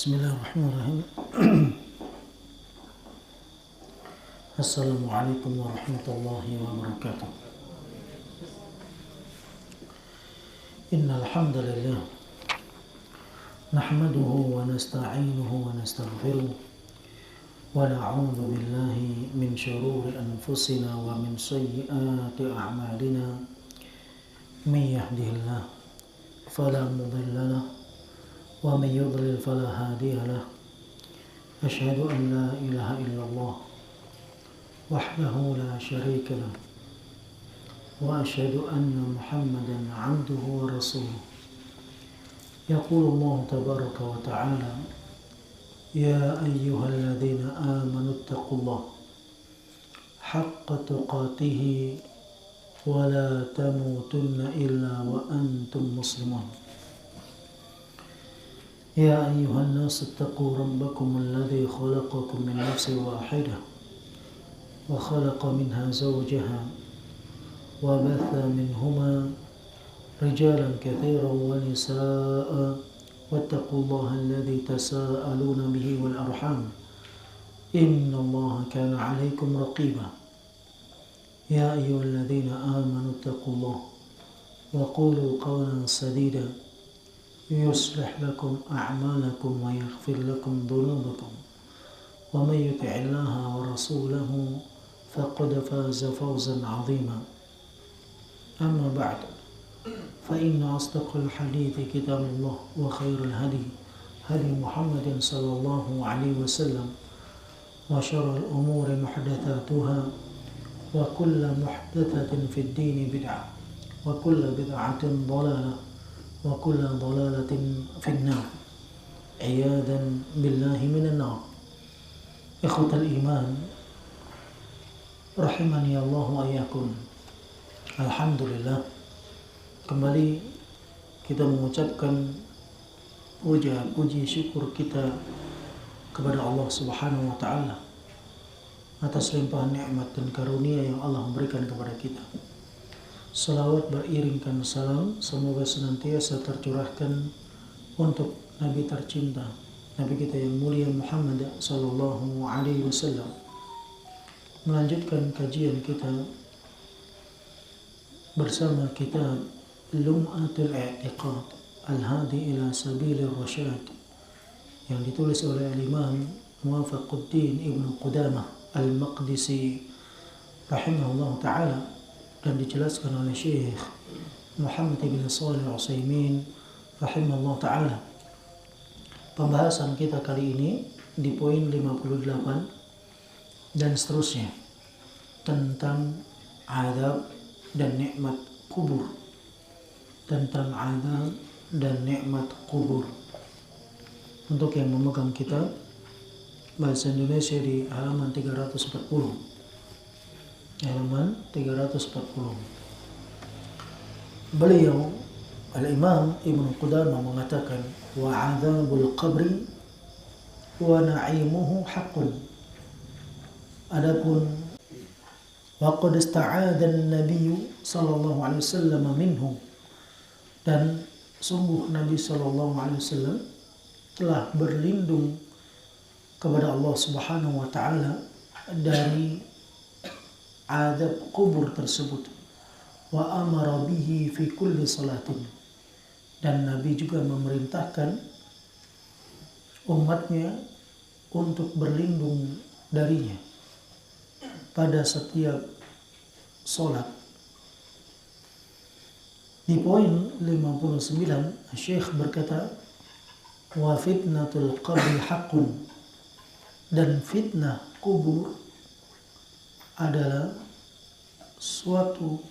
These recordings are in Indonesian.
Bismillahirrahmanirrahim. Assalamualaikum warahmatullahi wabarakatuh. Innal hamdalillah nahmaduhu wa nasta'inuhu wa nastaghfiruh wa na'udzu billahi min shururi anfusina wa min sayyiati a'malina. May yahdihillahu fala mudilla lahu wa may yudlil fala hadiya lahu. Asyhadu an la ilaha illallah wahdahu la syarika lahu wa asyhadu anna Muhammadan 'abduhu wa rasuluh. Yaqulu Allah tabaraka wa ta'ala, ya ayyuhalladzina amanu taqullaha haqqa tuqatih wa la tamutunna illa wa antum muslimun. يا أيها الناس اتقوا ربكم الذي خلقكم من نفس واحدة وخلق منها زوجها وبث منهما رجالا كثيرا ونساء واتقوا الله الذي تساءلون به والأرحام إن الله كان عليكم رقيبا. يا أيها الذين آمنوا اتقوا الله وقولوا قولا سديدا يصلح لكم أعمالكم ويغفر لكم ذنوبكم ومن يطع الله ورسوله فقد فاز فوزا عظيما. أما بعد فإن أصدق الحديث كتاب الله وخير الهدي هدي محمد صلى الله عليه وسلم وشر الأمور محدثاتها وكل محدثة في الدين بدعة وكل بدعة ضلالة wa kullu dhalalatin finnar. Iyadan billahi minan nar. Ikhwatal iman rahimani Allah wa iyyakum. Alhamdulillah, kembali kita mengucapkan puji syukur kita kepada Allah Subhanahu wa taala atas limpahan nikmat dan karunia yang Allah berikan kepada kita. Salawat beriringkan salam semoga senantiasa tercurahkan untuk Nabi tercinta, Nabi kita yang mulia Muhammad sallallahu alaihi wasallam. Melanjutkan kajian kita bersama kitab Lum'atul I'tiqad Al-Hadi ila Sabilir Rasyad yang ditulis oleh Imam Muwafaquddin Ibnu Qudamah Al-Maqdisi rahimahullah ta'ala dan dijelaskan oleh Syekh Muhammad bin Shalih Al-Utsaimin rahimahullah ta'ala. Pembahasan kita kali ini di poin 58 dan seterusnya tentang azab dan nikmat kubur. Tentang azab dan nikmat kubur. Untuk yang memegang kitab bahasa Indonesia di halaman 340. Halaman 340. Beliau Al-Imam Ibnu Qudamah mengatakan, wa 'adzabul qabri wa na'imuhu haqqun. Adapun wa qad ista'adha an-nabiy sallallahu alaihi wasallam minhu, dan sungguh Nabi sallallahu alaihi wasallam telah berlindung kepada Allah Subhanahu wa taala dari azab kubur tersebut. Wa amara bihi fi kulli salatin, dan Nabi juga memerintahkan umatnya untuk berlindung darinya pada setiap salat. Di poin 59 Syekh berkata, wa fitnatul qabri haqqun, dan fitnah kubur adalah suatu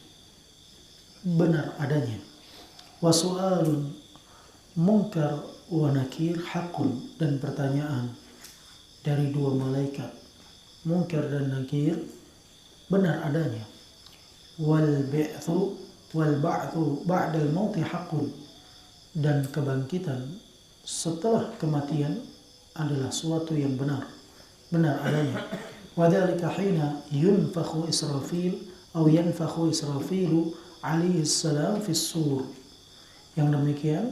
benar adanya. Wa su'alun munkar wa nakir haqqun, dan pertanyaan dari dua malaikat munkar dan nakir benar adanya. Wal ba'thu ba'dal mauti haqqun, dan kebangkitan setelah kematian adalah suatu yang benar adanya. Wadzalika hina yunfakhu Israfil atau yanfakhu Israfilu alaihi salam fis sur. Yang demikian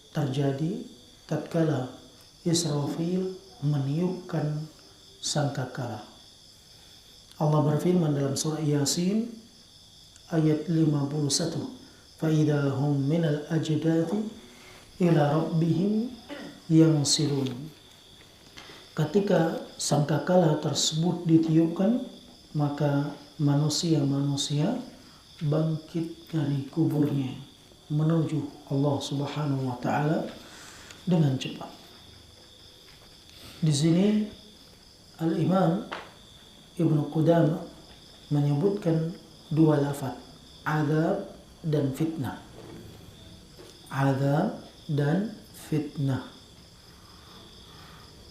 terjadi tatkala Israfil meniupkan sangkakala. Allah berfirman dalam surah Yasin ayat 51, فَإِذَا هُمْ مِنَ الْأَجْدَاثِ إِلَى رَبِّهِمْ يَنْسِلُونَ. Ketika sangkakala tersebut ditiupkan, maka manusia-manusia bangkit dari kuburnya menuju Allah Subhanahu wa taala dengan cepat. Di sini Al-Imam Ibnu Qudamah menyebutkan dua lafaz, azab dan fitnah. Azab dan fitnah.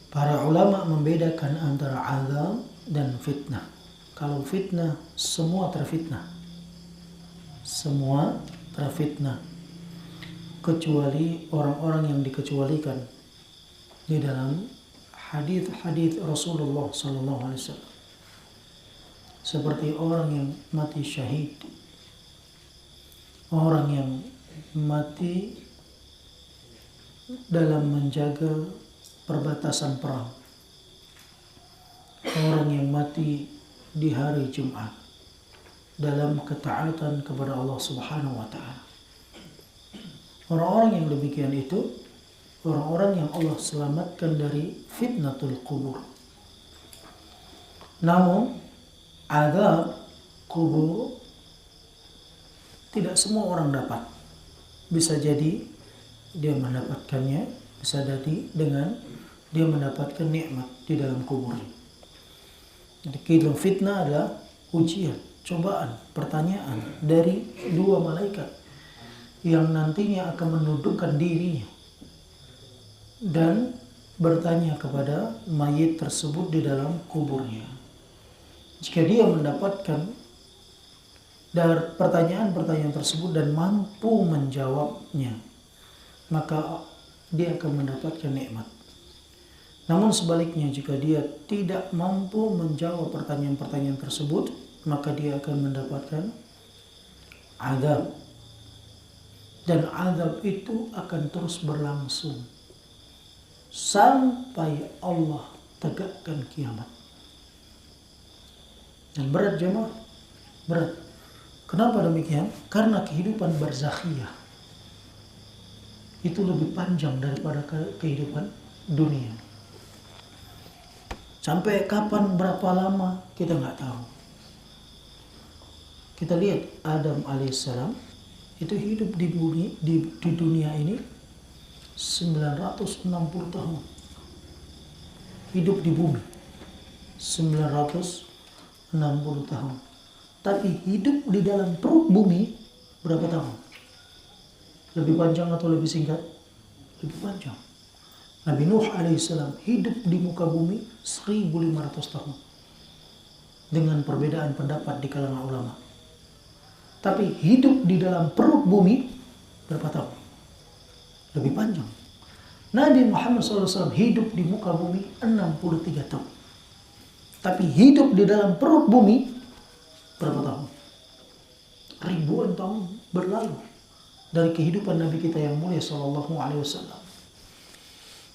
Para ulama membedakan antara azab dan fitnah. Kalau fitnah, semua terfitnah. Semua terfitnah. Kecuali orang-orang yang dikecualikan di dalam hadis-hadis Rasulullah SAW. Seperti orang yang mati syahid, orang yang mati dalam menjaga perbatasan perang, orang yang mati di hari Jumat dalam ketaatan kepada Allah Subhanahu wa taala. Orang-orang yang demikian itu orang-orang yang Allah selamatkan dari fitnatul kubur. Namun azab kubur tidak semua orang dapat. Bisa jadi dia mendapatkannya, bisa jadi dengan dia mendapatkan nikmat di dalam kuburnya. Jadi kehidupan fitnah adalah ujian, cobaan, pertanyaan dari dua malaikat yang nantinya akan menundukkan dirinya dan bertanya kepada mayit tersebut di dalam kuburnya. Jika dia mendapatkan dari pertanyaan-pertanyaan tersebut dan mampu menjawabnya, maka dia akan mendapatkan nikmat. Namun sebaliknya, jika dia tidak mampu menjawab pertanyaan-pertanyaan tersebut, maka dia akan mendapatkan azab. Dan azab itu akan terus berlangsung sampai Allah tegakkan kiamat. Dan berat jemaah, berat. Kenapa demikian? Karena kehidupan barzakhiyah itu lebih panjang daripada kehidupan dunia. Sampai kapan, berapa lama, kita nggak tahu. Kita lihat Adam alaihissalam itu hidup di bumi, di dunia ini 960 tahun. Hidup di bumi 960 tahun. Tapi hidup di dalam perut bumi berapa tahun? Lebih panjang atau lebih singkat? Lebih panjang. Nabi Nuh alaihissalam hidup di muka bumi 1500 tahun. Dengan perbedaan pendapat di kalangan ulama. Tapi hidup di dalam perut bumi berapa tahun? Lebih panjang. Nabi Muhammad SAW hidup di muka bumi 63 tahun. Tapi hidup di dalam perut bumi berapa tahun? Ribuan tahun berlalu dari kehidupan Nabi kita yang mulia SAW.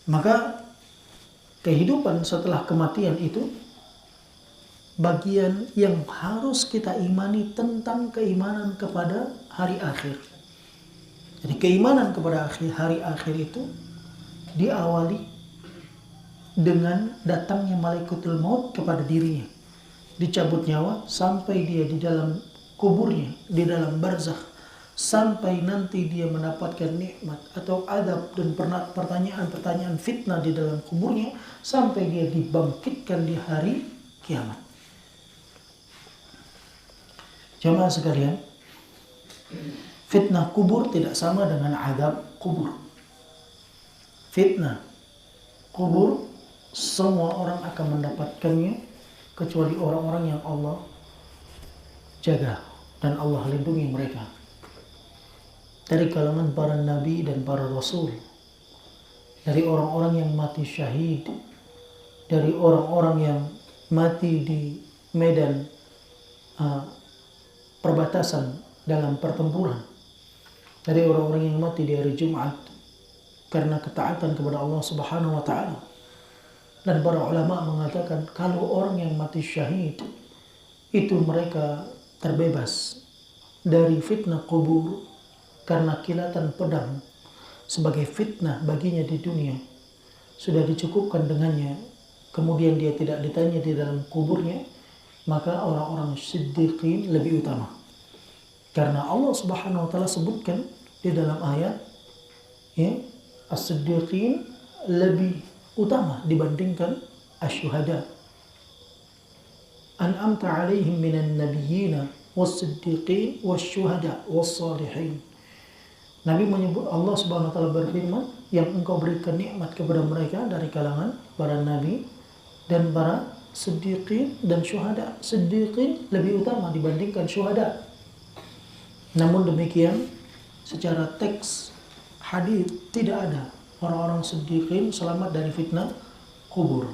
Maka kehidupan setelah kematian itu bagian yang harus kita imani tentang keimanan kepada hari akhir. Jadi keimanan kepada hari akhir itu diawali dengan datangnya malaikatul maut kepada dirinya. Dicabut nyawa sampai dia di dalam kuburnya, di dalam barzakh, sampai nanti dia mendapatkan nikmat atau adab dan pertanyaan-pertanyaan fitnah di dalam kuburnya, sampai dia dibangkitkan di hari kiamat. Jamaah sekalian, fitnah kubur tidak sama dengan adab kubur. Fitnah kubur semua orang akan mendapatkannya kecuali orang-orang yang Allah jaga dan Allah lindungi mereka. Dari kalangan para nabi dan para rasul, dari orang-orang yang mati syahid, dari orang-orang yang mati di medan perbatasan dalam pertempuran, dari orang-orang yang mati di hari Jumat karena ketaatan kepada Allah Subhanahu wa taala. Dan para ulama mengatakan kalau orang yang mati syahid itu mereka terbebas dari fitnah kubur karena kilatan pedang sebagai fitnah baginya di dunia sudah dicukupkan dengannya, kemudian dia tidak ditanya di dalam kuburnya, maka orang-orang siddiqin lebih utama. Karena Allah Subhanahu wa taala sebutkan di dalam ayat, ya, as-siddiqin lebih utama dibandingkan asy-syuhada. An'amta 'alaihim minan nabiyyina was-siddiqin wasy-syuhada was-shalihin. Nabi menyebut, Allah Subhanahu wa taala berfirman, yang engkau berikan nikmat kepada mereka dari kalangan para nabi dan para siddiqin dan syuhada. Siddiqin lebih utama dibandingkan syuhada. Namun demikian, secara teks hadis tidak ada orang-orang siddiqin selamat dari fitnah kubur.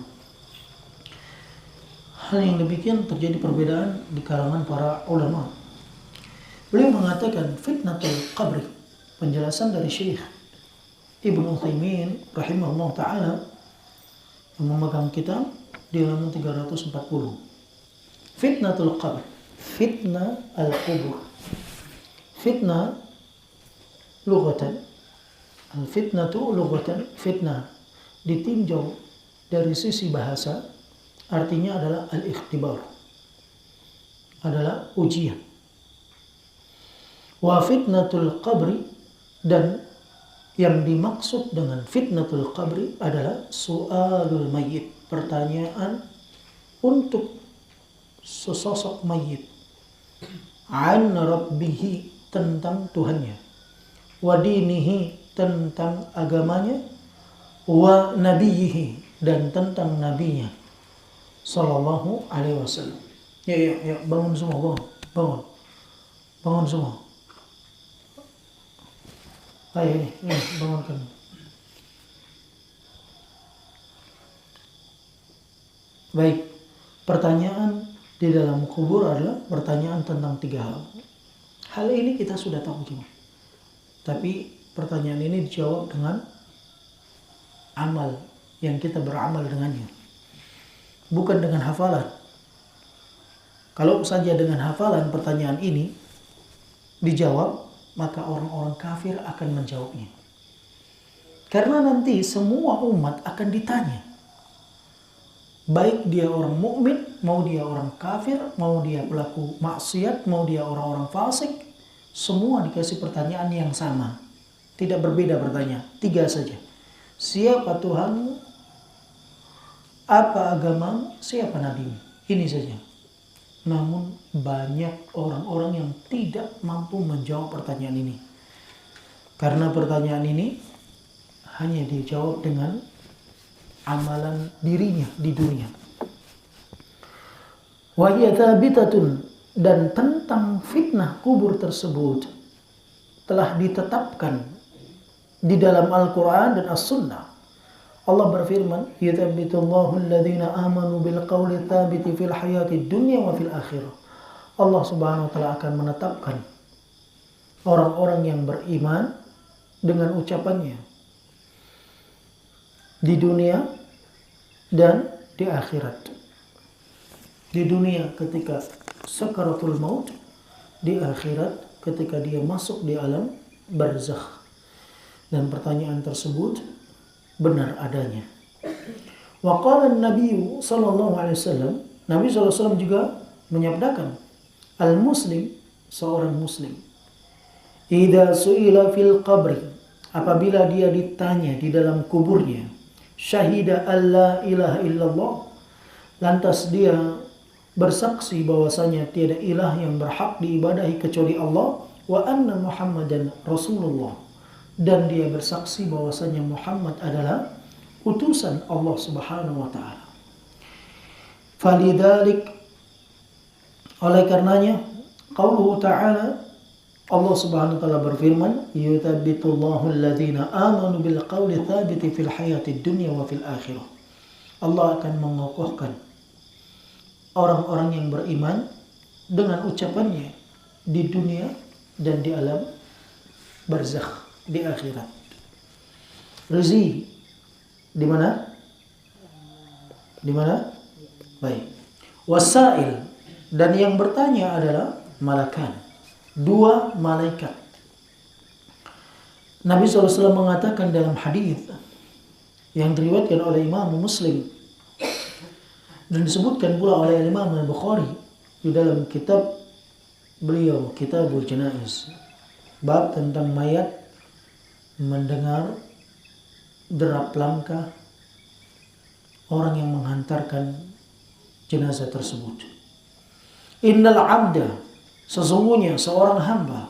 Hal yang demikian terjadi perbedaan di kalangan para ulama. Beliau mengatakan fitnatul qabri, penjelasan dari Syekh Ibnu Utsaimin rahimahullah taala yang memegang kitab di halaman 340. Fitnatul qabr, fitnah al-qubur. Fitnah lughatan, al-fitnatu lughatan, fitnah ditinjau dari sisi bahasa artinya adalah al-ikhtibar, adalah ujian. Wa fitnatul qabri, dan yang dimaksud dengan fitnatul qabri adalah su'alul mayyit, pertanyaan untuk sesosok mayit, an rabbihi, tentang Tuhannya, wa dinihi, tentang agamanya, wa nabiyihi, dan tentang nabinya sallallahu alaihi wasallam. Ya, bangun semua, bangun semua. Ayo ini, bangunkan. Baik, pertanyaan di dalam kubur adalah pertanyaan tentang 3 hal. Hal ini kita sudah tahu juga. Tapi pertanyaan ini dijawab dengan amal yang kita beramal dengannya. Bukan dengan hafalan. Kalau saja dengan hafalan pertanyaan ini dijawab, maka orang-orang kafir akan menjawabnya. Karena nanti semua umat akan ditanya. Baik dia orang mukmin, mau dia orang kafir, mau dia pelaku maksiat, mau dia orang-orang fasik, semua dikasih pertanyaan yang sama. Tidak berbeda pertanyaan, 3 saja. Siapa Tuhanmu? Apa agamamu? Siapa nabimu? Ini saja. Namun banyak orang-orang yang tidak mampu menjawab pertanyaan ini. Karena pertanyaan ini hanya dijawab dengan amalan dirinya di dunia. Wa hiya thabitatun, dan tentang fitnah kubur tersebut telah ditetapkan di dalam Al-Quran dan As-Sunnah. Allah berfirman, yuthabbitullahu alladhina amanu bil qawli thabiti fil hayati dunya wa fil akhirah. Allah Subhanahu wa taala akan menetapkan orang-orang yang beriman dengan ucapannya di dunia dan di akhirat. Di dunia ketika sakaratul maut, di akhirat ketika dia masuk di alam barzakh. Dan pertanyaan tersebut benar adanya. Wa qala an-nabiy sallallahu alaihi wasallam, Nabi sallallahu alaihi wasallam juga menyabdakan, al-muslim, seorang muslim, idza su'ila fil qabri, apabila dia ditanya di dalam kuburnya, syahida alla ilaha illallah, lantas dia bersaksi bahwasanya tiada ilah yang berhak diibadahi kecuali Allah, wa anna Muhammadan Rasulullah, dan dia bersaksi bahwasanya Muhammad adalah utusan Allah Subhanahu wa taala. Falidzalik, oleh karenanya, qauluhu ta'ala, Allah Subhanahu wa taala berfirman, yuthabbitullahu alladhina amanu bil qawli thabiti fil hayatid dunya wa fil akhirah. Allah akan mengokohkan orang-orang yang beriman dengan ucapannya di dunia dan di alam barzakh, di akhirat. Rizi. Di mana? Di mana? Baik. Wasail, dan yang bertanya adalah malakan. 2 malaikat. Nabi SAW mengatakan dalam hadis yang diriwayatkan oleh Imam Muslim dan disebutkan pula oleh Imam Al-Bukhari di dalam kitab beliau, Kitabul Janaiz, bab tentang mayat mendengar derap langkah orang yang menghantarkan jenazah tersebut. Innal abda, sesungguhnya seorang hamba,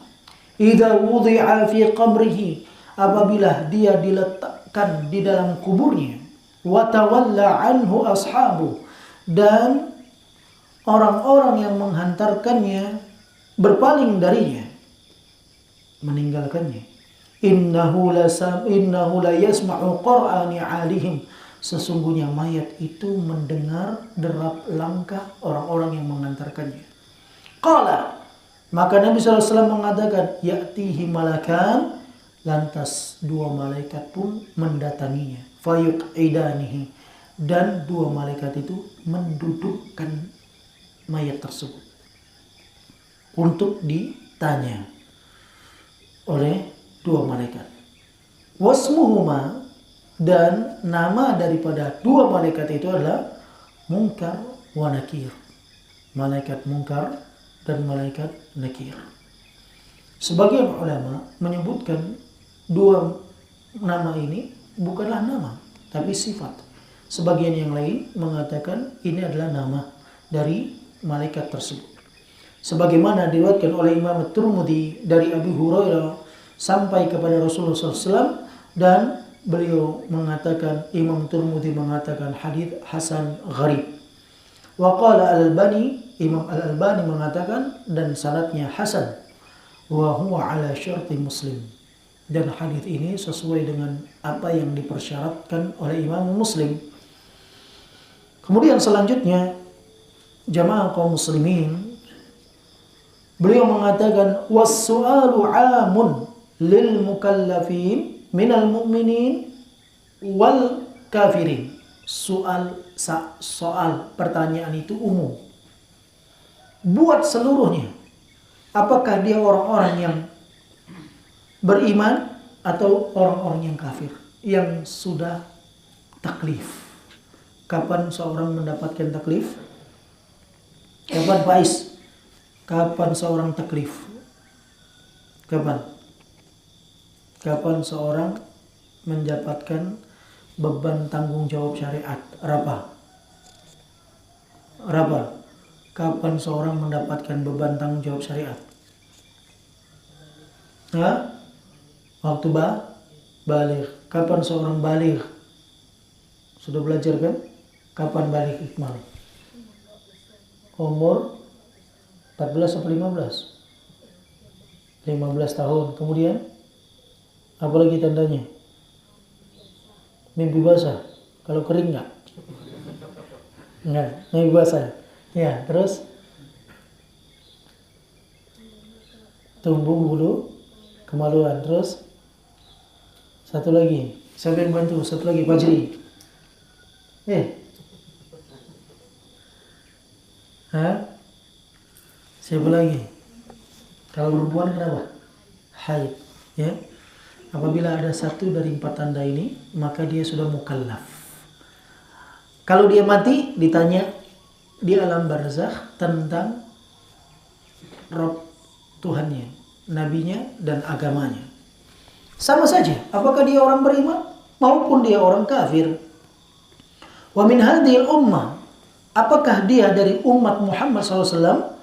idza wudi'a fi qabrihi, apabila dia diletakkan di dalam kuburnya, wa tawalla anhu ashabu, dan orang-orang yang menghantarkannya berpaling darinya, meninggalkannya. Innahu la yasma'u qur'ani 'alihim, sesungguhnya mayat itu mendengar derap langkah orang-orang yang mengantarkannya. Qala, maka Nabi SAW mengatakan, ya'tihi malakan, lantas 2 malaikat pun mendatanginya. Fayuq'idanihi, dan 2 malaikat itu mendudukkan mayat tersebut untuk ditanya oleh 2 malaikat. Wasmuhuma, dan nama daripada 2 malaikat itu adalah Munkar wa Nakir. Malaikat Munkar dan malaikat Nakir. Sebagian ulama menyebutkan 2 nama ini bukanlah nama, tapi sifat. Sebagian yang lain mengatakan ini adalah nama dari malaikat tersebut. Sebagaimana diriwayatkan oleh Imam At-Tirmidzi dari Abu Hurairah sampai kepada Rasulullah SAW, dan beliau mengatakan, Imam Tirmidzi mengatakan hadis hasan gharib. Wa qala Al-Albani, Imam Al-Albani mengatakan dan sanadnya hasan. Wa huwa ala syarti Muslim, dan hadis ini sesuai dengan apa yang dipersyaratkan oleh Imam Muslim. Kemudian selanjutnya, jamaah kaum muslimin, beliau mengatakan was-su'alu 'amun lil mukallafin minal mu'minin wal kafirin. Soal pertanyaan itu umum buat seluruhnya, apakah dia orang-orang yang beriman atau orang-orang yang kafir yang sudah taklif. Kapan seorang mendapatkan taklif? Kapan Faiz? Kapan seorang taklif? Kapan? Kapan seorang mendapatkan beban tanggung jawab syariat? Rapa? Kapan seorang mendapatkan beban tanggung jawab syariat? Waktu baligh. Kapan seorang baligh? Sudah belajar kan? Kapan baligh ikmal? Umur 14 atau 15? 15 tahun. Kemudian apalagi tandanya? Mimpi basah. Kalau kering enggak? Enggak, mimpi basah. Ya, terus tumbuh bulu kemaluan. Terus satu lagi. Siapa yang bantu? Satu lagi, Fajri. Siapa lagi? Kalau perempuan kenapa? Haid. Ya. Apabila ada satu dari 4 tanda ini, maka dia sudah mukallaf. Kalau dia mati, ditanya di alam barzakh tentang Rabb Tuhannya, nabinya, dan agamanya. Sama saja, apakah dia orang beriman maupun dia orang kafir. Wa min hadhil ummah, apakah dia dari umat Muhammad SAW,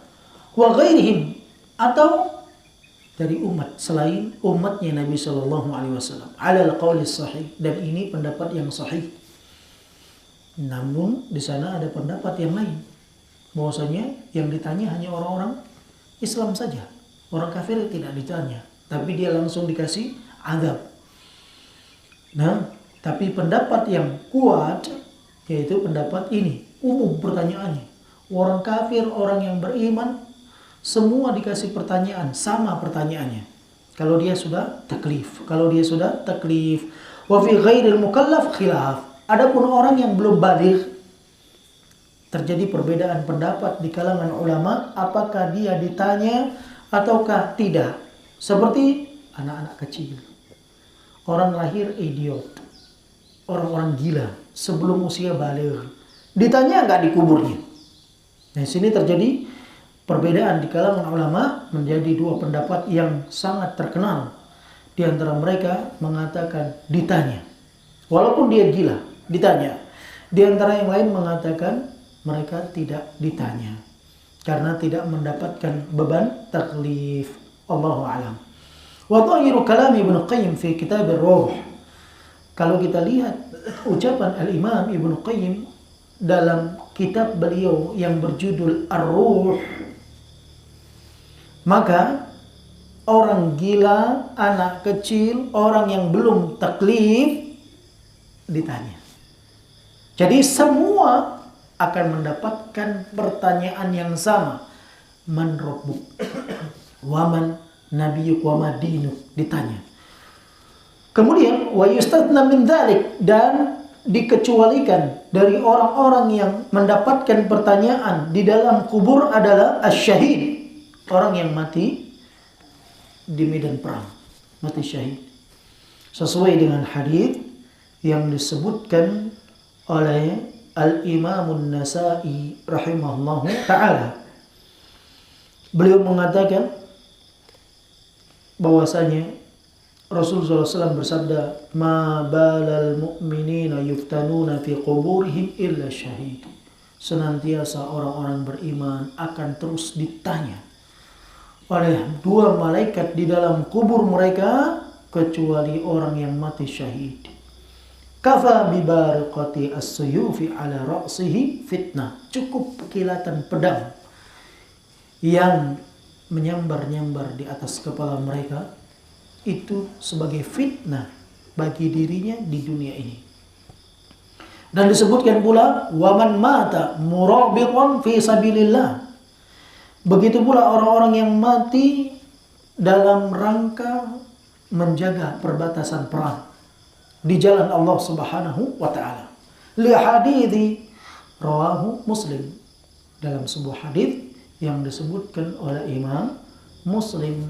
wa ghairihim, atau dari umat selain umatnya Nabi SAW, alal qawli sahih, dan ini pendapat yang sahih. Namun di sana ada pendapat yang lain, bahwasanya yang ditanya hanya orang-orang Islam saja, orang kafir tidak ditanya, tapi dia langsung dikasih azab. Nah, tapi pendapat yang kuat yaitu pendapat ini, umum pertanyaannya. Orang kafir, orang yang beriman, semua dikasih pertanyaan, sama pertanyaannya. Kalau dia sudah taklif, Wa fi ghairil mukallaf khilaf. Adapun orang yang belum baligh, terjadi perbedaan pendapat di kalangan ulama apakah dia ditanya ataukah tidak. Seperti anak-anak kecil, orang lahir idiot, orang-orang gila sebelum usia baligh, ditanya nggak dikuburnya. Nah, di sini terjadi perbedaan di kalangan ulama menjadi dua pendapat yang sangat terkenal. Di antara mereka mengatakan ditanya, walaupun dia gila, ditanya. Di antara yang lain mengatakan mereka tidak ditanya karena tidak mendapatkan beban taklif. Allahu a'lam. Wa dhahiru kalam Ibnu Qayyim fi Kitab Ar-Ruh. Kalau kita lihat ucapan Al-Imam Ibnu Qayyim dalam kitab beliau yang berjudul Ar-Ruh, maka orang gila, anak kecil, orang yang belum taklif ditanya. Jadi semua akan mendapatkan pertanyaan yang sama. Man rabbuk? Waman nabiyyuk wa madinuk? Ditanya. Kemudian wa yustatna min dzalik, dan dikecualikan dari orang-orang yang mendapatkan pertanyaan di dalam kubur adalah asyhad, orang yang mati di medan perang, mati syahid. Sesuai dengan hadis yang disebutkan oleh Al-Imam An-Nasa'i rahimahullahu ta'ala. Beliau mengatakan bahwasanya Rasulullah SAW bersabda, "Ma balal mu'minina yuftanuna fi quburihim illa syahid." Senantiasa orang-orang beriman akan terus ditanya oleh dua malaikat di dalam kubur mereka kecuali orang yang mati syahid. Kafa bibariqati as-suyufi ala ra'sihi fitnah. Cukup kilatan pedang yang menyambar-nyambar di atas kepala mereka itu sebagai fitnah bagi dirinya di dunia ini. Dan disebutkan pula waman mata murabitan fi sabilillah. Begitu pula orang-orang yang mati dalam rangka menjaga perbatasan perang di jalan Allah Subhanahu wa taala. Li hadithi rawahu Muslim, dalam sebuah hadis yang disebutkan oleh Imam Muslim.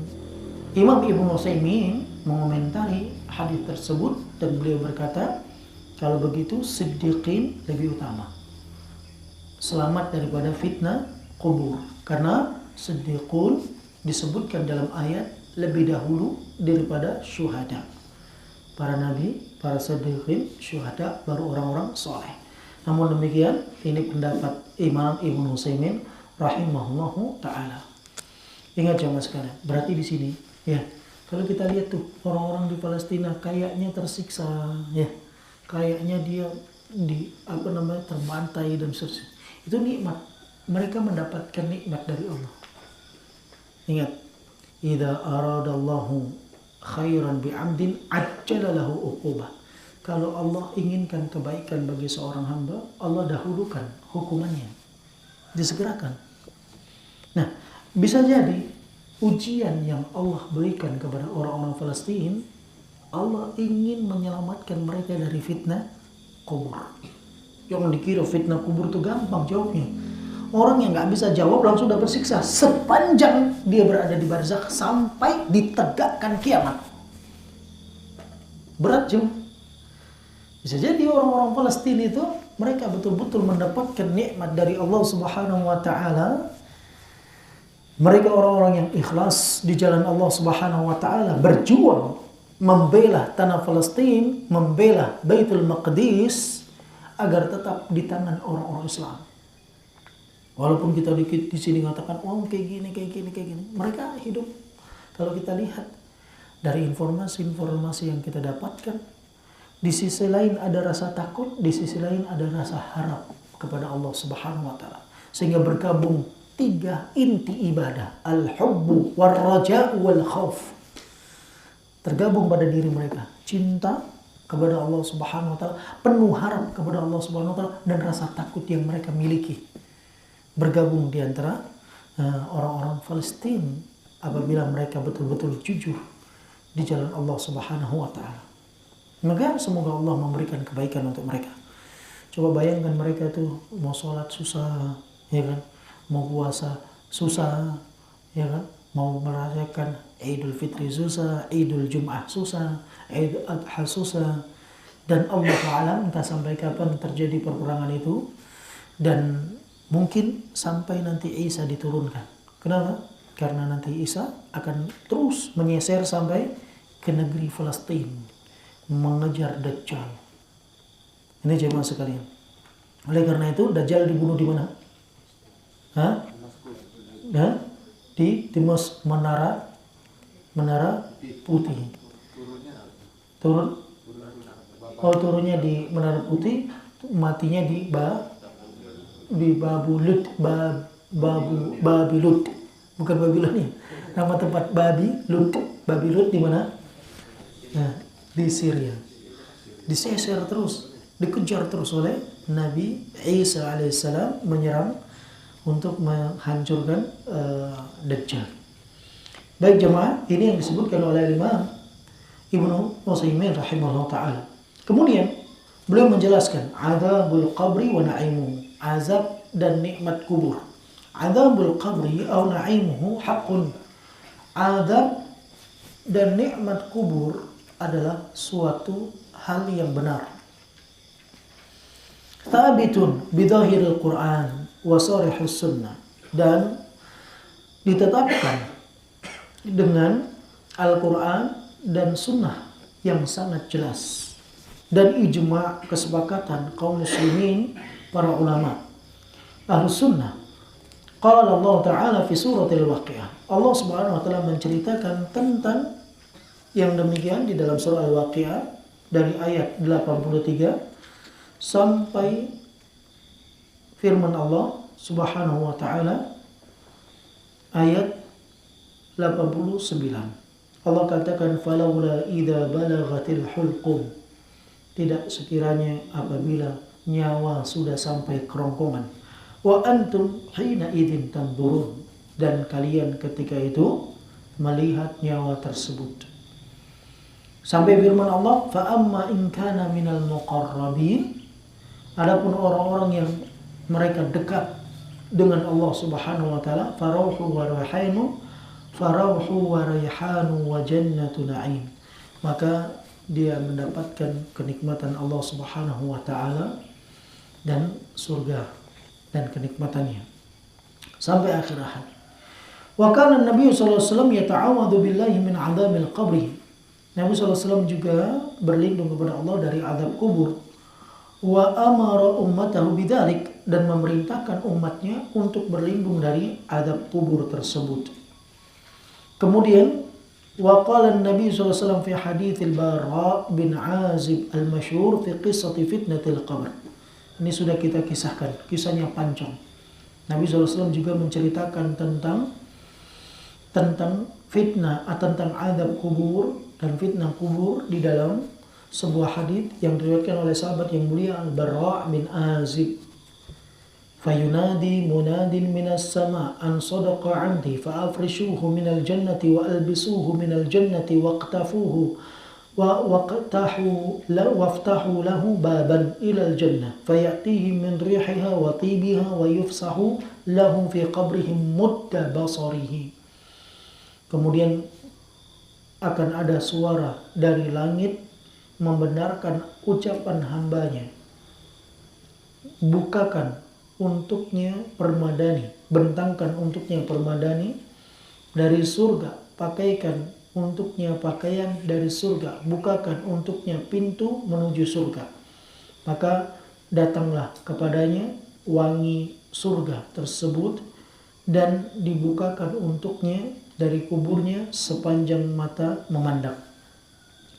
Imam Ibnu Utsaimin mengomentari hadis tersebut dan beliau berkata, kalau begitu siddiqin lebih utama, selamat daripada fitnah kubur, karena siddiqun disebutkan dalam ayat lebih dahulu daripada syuhada. Para nabi, para siddiqin, syuhada, baru orang-orang soleh. Namun demikian, ini pendapat Imam Ibnu Utsaimin rahimahullahu ta'ala. Ingat jamaah sekalian, berarti di sini ya, kalau kita lihat tuh orang-orang di Palestina kayaknya tersiksa, ya, kayaknya dia terbantai dan seterusnya. Itu nikmat, mereka mendapatkan nikmat dari Allah. Ingat, idza aradallahu khairan bi'amdin ajjala lahu uqubah. Kalau Allah inginkan kebaikan bagi seorang hamba, Allah dahulukan hukumannya, disegerakan. Nah, bisa jadi ujian yang Allah berikan kepada orang-orang Palestina, Allah ingin menyelamatkan mereka dari fitnah kubur. Jangan dikira fitnah kubur itu gampang jawabnya. Orang yang nggak bisa jawab langsung dapat siksa sepanjang dia berada di barzakh sampai ditegakkan kiamat. Berat juga. Bisa jadi orang-orang Palestina itu mereka betul-betul mendapatkan nikmat dari Allah Subhanahu wa taala. Mereka orang-orang yang ikhlas di jalan Allah Subhanahu wa taala, berjuang membela tanah Palestina, membela Baitul Maqdis agar tetap di tangan orang-orang Islam. Walaupun kita di sini mengatakan, oh kayak gini. Mereka hidup. Kalau kita lihat dari informasi-informasi yang kita dapatkan, di sisi lain ada rasa takut, di sisi lain ada rasa harap kepada Allah Subhanahu wa taala. Sehingga bergabung tiga inti ibadah, al-hubbu war-raja'u wal-khauf. Tergabung pada diri mereka, cinta kepada Allah Subhanahu wa taala, penuh harap kepada Allah Subhanahu wa taala, dan rasa takut yang mereka miliki. Bergabung di antara orang-orang Palestina apabila mereka betul-betul jujur di jalan Allah Subhanahu wa taala. Maka semoga Allah memberikan kebaikan untuk mereka. Coba bayangkan mereka tuh mau sholat susah, ya kan? Mau puasa susah, ya kan? Mau merayakan Idul Fitri susah, Idul Jum'ah susah, Idul Adha susah. Dan Allah alam entah sampai kapan terjadi perperangan itu, dan mungkin sampai nanti Isa diturunkan. Kenapa? Karena nanti Isa akan terus menyeser sampai ke negeri Palestina, mengejar Dajjal. Ini jemaah sekalian. Oleh karena itu Dajjal dibunuh di mana? Di Menara Putih. Turunnya di Menara Putih, matinya di Babilud. Bukan Babilonia. Nama tempat Babilud di mana? Nah, di Syria. Diseser terus, dikejar terus oleh Nabi Isa alaihissalam, menyerang untuk menghancurkan Dajjal. Baik jemaah, ini yang disebutkan oleh Imam Ibnu Utsaimin rahimahullah ta'ala. Kemudian beliau menjelaskan azabul qabri wa na'imuhu, azab dan nikmat kubur. Azabul qabri atau na'imuhu haqqun. Azab dan nikmat kubur adalah suatu hal yang benar. Thabitun bidhahiril Qur'an wa sarihus sunnah, dan ditetapkan dengan Al-Quran dan sunnah yang sangat jelas, dan ijma' kesepakatan kaum muslimin, para ulama Ahlus Sunnah. Qala Allah Ta'ala fi suratil Waqi'ah, Allah Subhanahu wa Ta'ala menceritakan tentang yang demikian di dalam surah Al-Waqi'ah dari ayat 83 sampai firman Allah Subhanahu wa Ta'ala ayat 89. Allah katakan falaula idza balaghatil hulqum, tidak sekiranya apabila nyawa sudah sampai kerongkongan, wa antum hina idzin tanzurun, dan kalian ketika itu melihat nyawa tersebut. Sampai firman Allah, fa amma in kana minal muqarrabin, adapun orang-orang yang mereka dekat dengan Allah Subhanahu wa Ta'ala, farauhu wa rayhanu wa jannatu na'im, maka dia mendapatkan kenikmatan Allah Subhanahu wa Ta'ala dan surga dan kenikmatannya sampai akhir hayat. Wa kana Nabi sallallahu alaihi wasallam yata'awwadhu billahi min 'adzabil qabri, Nabi sallallahu alaihi wasallam juga berlindung kepada Allah dari azab kubur. Wa amara ummatahu bidzalik, dan memerintahkan umatnya untuk berlindung dari azab kubur tersebut. Kemudian wa qala an-nabi sallallahu alaihi wasallam fi hadits al-Bara bin Azib al-masyhur fi qissati fitnatil qabr. Ini sudah kita kisahkan, kisahnya panjang. Nabi sallallahu alaihi wasallam juga menceritakan tentang fitnah atau tentang azab kubur dan fitnah kubur di dalam sebuah hadits yang diriwayatkan oleh sahabat yang mulia Al-Bara bin Azib. Fayunadi munadin minas sama an sadaqa 'abdi fa afrishuhu minal jannati wa albisuhu minal jannati waqtafuhu waftahu lahu baban ilal jannah fayatihi min rihiha wa tibiha wa yufsahu lahu fi qabrihim mudda basarihi. Kemudian akan ada suara dari langit membenarkan ucapan hambanya, bukakan untuknya permadani, bentangkan untuknya permadani dari surga, pakaikan untuknya pakaian dari surga, bukakan untuknya pintu menuju surga. Maka datanglah kepadanya wangi surga tersebut dan dibukakan untuknya dari kuburnya sepanjang mata memandang,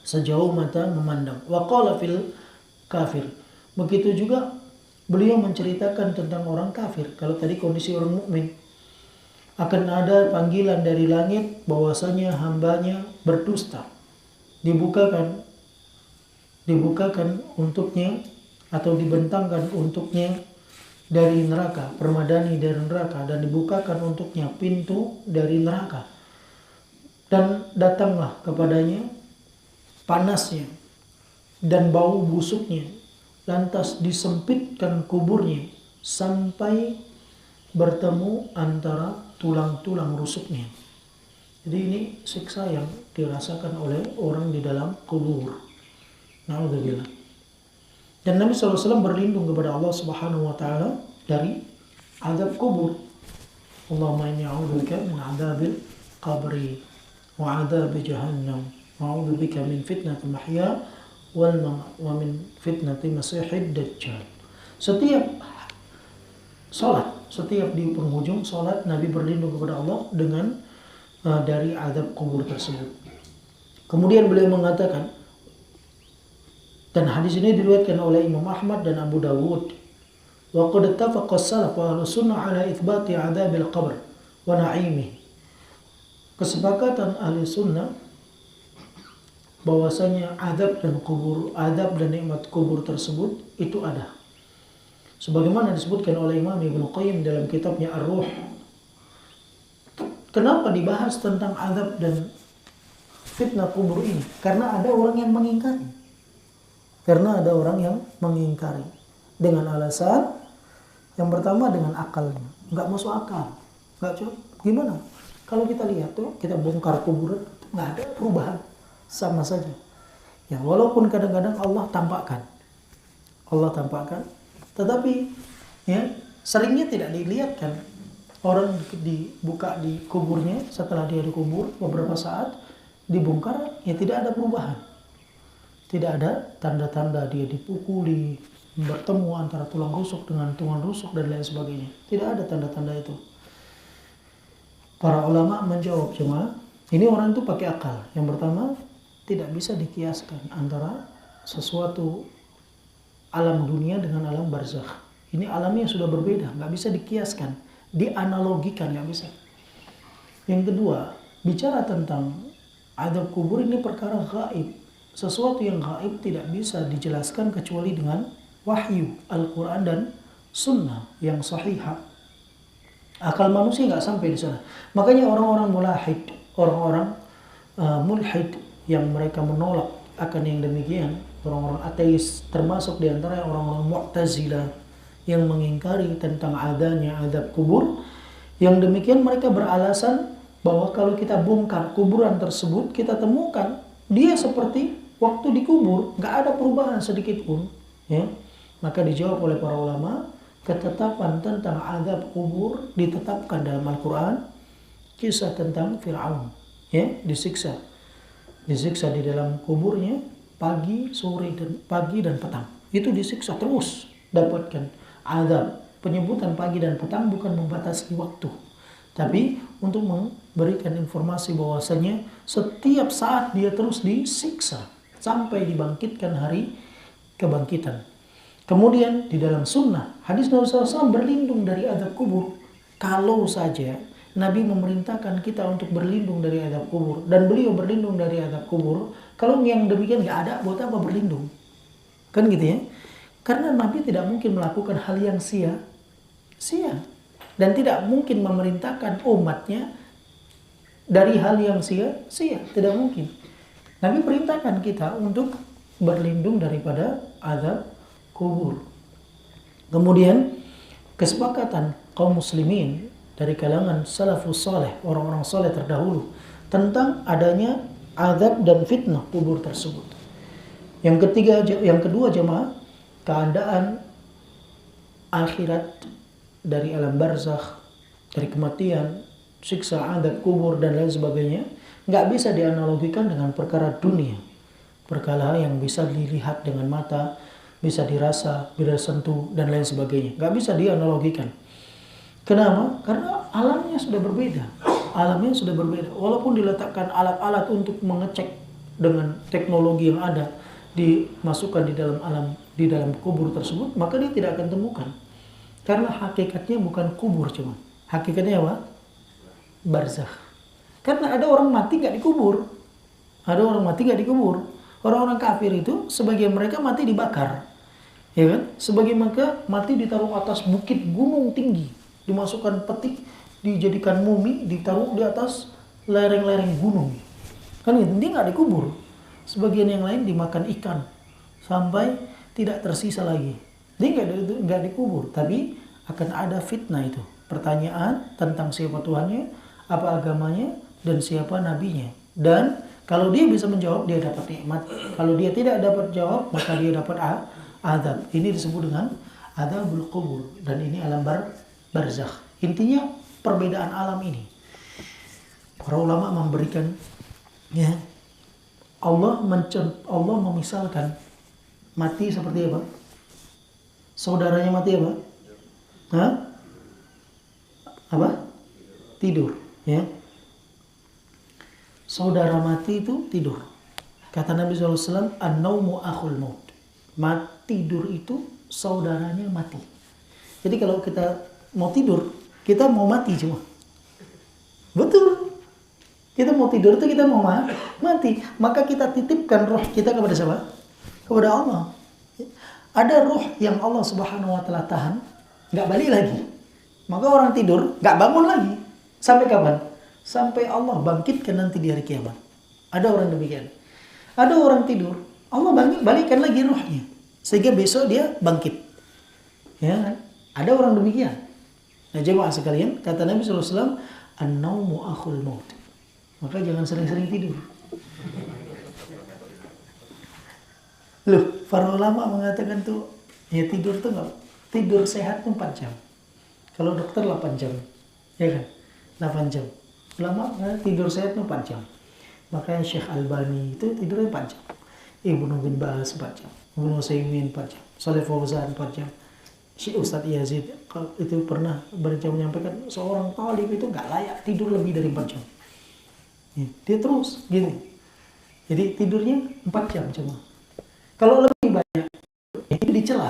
sejauh mata memandang. Wa qala fil kafir, begitu juga beliau menceritakan tentang orang kafir. Kalau tadi kondisi orang mukmin, akan ada panggilan dari langit bahwasanya hambanya berdusta, dibukakan untuknya atau dibentangkan untuknya dari neraka, permadani dari neraka, dan dibukakan untuknya pintu dari neraka, dan datanglah kepadanya panasnya dan bau busuknya. Lantas disempitkan kuburnya sampai bertemu antara tulang-tulang rusuknya. Jadi ini siksa yang dirasakan oleh orang di dalam kubur. Na'udzubillah. Dan Nabi SAW berlindung kepada Allah Subhanahu wa Ta'ala dari azab kubur. Allahumma inni a'udzubika min adzabil qabri wa adzabi jahannam wa a'udzubika min fitnatil mahya wal mamat wa min fitnatil masiihid dajjal. Setiap salat, setiap di penghujung salat Nabi berlindung kepada Allah dengan dari azab kubur tersebut. Kemudian beliau mengatakan, dan hadis ini diriwayatkan oleh Imam Ahmad dan Abu Dawud. Wa qad ittafaqa as-salaf wa ahlus sunnah ala itsbati adzabil qabr wa na'imih. Kesepakatan ahli sunnah bahwasanya azab dan kubur, azab dan nikmat kubur tersebut itu ada. Sebagaimana disebutkan oleh Imam Ibnu Qayyim dalam kitabnya Ar-Ruh. Kenapa dibahas tentang azab dan fitnah kubur ini? Karena ada orang yang mengingkari. Karena ada orang yang mengingkari dengan alasan yang pertama dengan akalnya, nggak masuk akal, nggak cukup. Gimana? Kalau kita lihat tuh, kita bongkar kuburan, nggak ada perubahan, sama saja. Ya walaupun kadang-kadang Allah tampakkan, tetapi ya seringnya tidak dilihatkan. Orang dibuka di kuburnya setelah dia dikubur beberapa saat dibongkar, ya tidak ada perubahan. Tidak ada tanda-tanda dia dipukuli, bertemu antara tulang rusuk dengan tulang rusuk dan lain sebagainya. Tidak ada tanda-tanda itu. Para ulama menjawab cuma, ini orang itu pakai akal. Yang pertama, tidak bisa dikiaskan antara sesuatu alam dunia dengan alam barzakh. Ini alamnya sudah berbeda, nggak bisa dikiaskan, dianalogikan, nggak bisa. Yang kedua, bicara tentang azab kubur ini perkara gaib. Sesuatu yang gaib tidak bisa dijelaskan kecuali dengan wahyu, Al-Quran dan Sunnah yang sahihah. Akal manusia nggak sampai di sana. Makanya orang-orang mulahid, orang-orang mulhid yang mereka menolak akan yang demikian, orang-orang ateis, termasuk diantara orang-orang Mu'tazilah yang mengingkari tentang adanya azab kubur, yang demikian mereka beralasan bahwa kalau kita bongkar kuburan tersebut, kita temukan dia seperti waktu dikubur, nggak ada perubahan sedikit pun, ya. Maka dijawab oleh para ulama, ketetapan tentang azab kubur ditetapkan dalam Al-Quran. Kisah tentang Fir'aun, ya, disiksa di dalam kuburnya pagi, sore dan petang. Itu disiksa terus, dapatkan azab. Penyebutan pagi dan petang bukan membatasi waktu, tapi untuk memberikan informasi bahwasanya setiap saat dia terus disiksa sampai dibangkitkan hari kebangkitan. Kemudian di dalam sunnah, hadis Nabi SAW berlindung dari azab kubur. Kalau saja Nabi memerintahkan kita untuk berlindung dari azab kubur, dan beliau berlindung dari azab kubur, kalau yang demikian nggak ada, buat apa berlindung? Kan gitu ya? Karena Nabi tidak mungkin melakukan hal yang sia-sia, dan tidak mungkin memerintahkan umatnya dari hal yang sia-sia, tidak mungkin. Nabi perintahkan kita untuk berlindung daripada azab kubur. Kemudian kesepakatan kaum muslimin dari kalangan salafus saleh, orang-orang saleh terdahulu, tentang adanya azab dan fitnah kubur tersebut. Yang kedua jemaah, keadaan akhirat dari alam barzakh, dari kematian, siksa azab kubur dan lain sebagainya, nggak bisa dianalogikan dengan perkara dunia. Perkara yang bisa dilihat dengan mata, bisa dirasa, bisa sentuh dan lain sebagainya. Nggak bisa dianalogikan. Kenapa? Karena alamnya sudah berbeda. Alamnya sudah berbeda. Walaupun diletakkan alat-alat untuk mengecek dengan teknologi yang ada, dimasukkan di dalam kubur tersebut, maka dia tidak akan temukan. Karena hakikatnya bukan kubur cuma. Hakikatnya apa? Barzakh. Karena ada orang mati nggak dikubur. Ada orang mati nggak dikubur. Orang-orang kafir itu, sebagian mereka mati dibakar. Ya kan? Sebagian mereka mati ditaruh atas bukit gunung tinggi. Dimasukkan peti, dijadikan mumi, ditaruh di atas lereng-lereng gunung. Kan gitu, dia nggak dikubur. Sebagian yang lain dimakan ikan. sampai tidak tersisa lagi. Dia nggak dikubur, tapi akan ada fitnah itu. Pertanyaan tentang siapa Tuhannya, apa agamanya, dan siapa nabinya. Dan kalau dia bisa menjawab, dia dapat nikmat. Kalau dia tidak dapat jawab, maka dia dapat azab. Ini disebut dengan adzabul kubur. Dan ini alam barzakh. Intinya perbedaan alam ini. Para ulama memberikan, ya, Allah memisalkan mati seperti apa? Saudaranya mati apa? Hah? Apa? Tidur, ya. Saudara mati itu tidur. Kata Nabi SAW, an-naumu akhul maut. Tidur itu saudaranya mati. Jadi kalau kita mau tidur, kita mau mati cuma. Betul. Kita mau tidur itu kita mau mati. Maka kita titipkan roh kita kepada siapa? Kepada Allah. Ada roh yang Allah Subhanahu wa taala tahan, nggak balik lagi. Maka orang tidur nggak bangun lagi. Sampai kapan? Sampai Allah bangkitkan nanti di hari kiamat. Ada orang demikian. Ada orang tidur, Allah balikkan lagi rohnya. Sehingga besok dia bangkit. Ya kan? Ada orang demikian. Nah jemaah sekalian, kata Nabi SAW, an-naumu akhul maut. Maka jangan sering-sering tidur. Loh, para ulama mengatakan tuh, ya tidur tuh nggak, tidur sehat tuh 4 jam. Kalau dokter 8 jam. Ya kan? 8 jam. Ulama tidur sehat 4 jam. Makanya Syekh Albani itu tidurnya 4 jam. Ibnu bin Baz 4 jam. Ibnu Utsaimin 4 jam. Shalih Fauzan 4 jam. Syekh Ustadz Yazid itu pernah menyampaikan seorang talib itu nggak layak tidur lebih dari 4 jam. Ya, dia terus gini. Jadi tidurnya 4 jam cuma. Kalau lebih banyak, itu dicela.